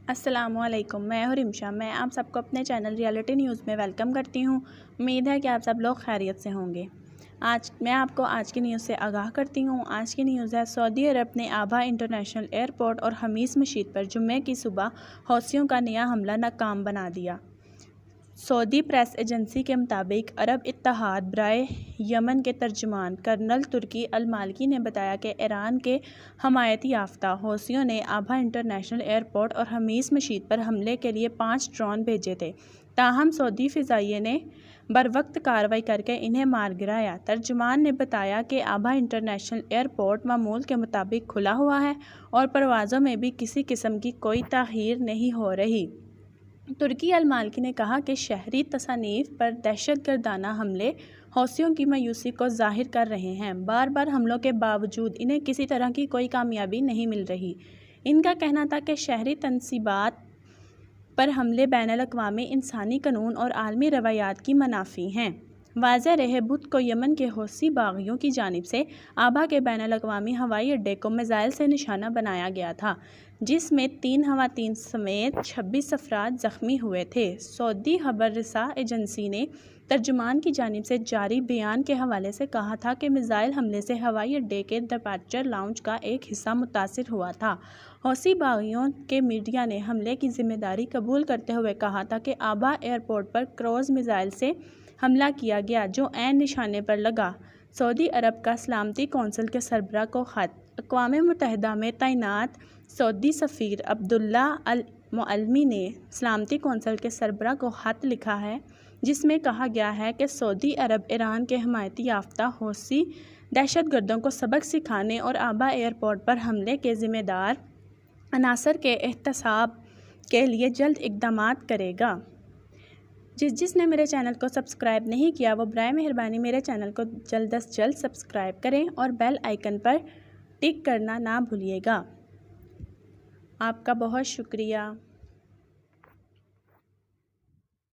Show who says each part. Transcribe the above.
Speaker 1: अस्सलामुअलैकुम, मैं हूँ रिमशा। मैं आप सबको अपने चैनल रियलिटी न्यूज़ में वेलकम करती हूँ। उम्मीद है कि आप सब लोग खैरियत से होंगे। आज मैं आपको आज की न्यूज़ से आगाह करती हूँ। आज की न्यूज़ है, सऊदी अरब ने आबा इंटरनेशनल एयरपोर्ट और हमीस मस्जिद पर जुम्मे की सुबह हौसियों का नया हमला नाकाम बना दिया। सऊदी प्रेस एजेंसी के मुताबिक अरब इत्तेहाद बराए यमन के तर्जुमान कर्नल तुर्की अल मालिकी ने बताया कि ईरान के हमायत याफ्ता हौसियों ने आबा इंटरनेशनल एयरपोर्ट और हमीस मस्जिद पर हमले के लिए 5 ड्रोन भेजे थे। ताहम सऊदी फ़िज़ाइये ने बरवक्त कार्रवाई करके इन्हें मार गिराया। तर्जुमान ने बताया कि आबा इंटरनेशनल एयरपोर्ट मामूल के मुताबिक खुला हुआ है और परवाज़ों में भी किसी किस्म की कोई ताख़ीर नहीं हो रही। तुर्की अल मालिकी ने कहा कि शहरी तसानीफ पर दहशतगर्दाना हमले हौसियों की मायूसी को जाहिर कर रहे हैं। बार बार हमलों के बावजूद इन्हें किसी तरह की कोई कामयाबी नहीं मिल रही। इनका कहना था कि शहरी तनसीबात पर हमले बैनुल-अक़वामी इंसानी कानून और आलमी रवायात की मनाफी हैं। वाज़ेह रहे, बुध को यमन के हौसी बागियों की जानिब से आबा के बैनुल-अक़वामी हवाई अड्डे को मिसाइल से निशाना बनाया गया था, जिसमें 3 ख़वातीन समेत 26 अफराद ज़ख्मी हुए थे। सऊदी खबर रसा एजेंसी ने तर्जुमान की जानिब से जारी बयान के हवाले से कहा था कि मिसाइल हमले से हवाई अड्डे के डिपार्चर लाउंज का एक हिस्सा मुतासिर हुआ था। हौसी बागियों के मीडिया ने हमले की जिम्मेदारी कबूल करते हुए कहा था कि आबा एयरपोर्ट पर क्रूज़ मिसाइल से हमला किया गया, जो ऐन निशाने पर लगा। सऊदी अरब का सलामती कौंसिल के सरबराह को ख़त। अक़वाम मुत्तहिदा में तैनात सऊदी सफ़ीर अब्दुल्ला अल मुअल्लिमी ने सलामती कौंसिल के सरबराह को ख़त लिखा है, जिसमें कहा गया है कि सऊदी अरब ईरान के हमायत याफ्ता हौसी दहशतगर्दों को सबक सिखाने और आबा एयरपोर्ट पर हमले के ज़िम्मेदार अनासर के एहतसाब के लिए जल्द इक़दामात करेगा। जिसने मेरे चैनल को सब्सक्राइब नहीं किया, वो बराए मेहरबानी मेरे चैनल को जल्द से जल्द सब्सक्राइब करें और बेल आइकन पर टिक करना ना भूलिएगा। आपका बहुत शुक्रिया।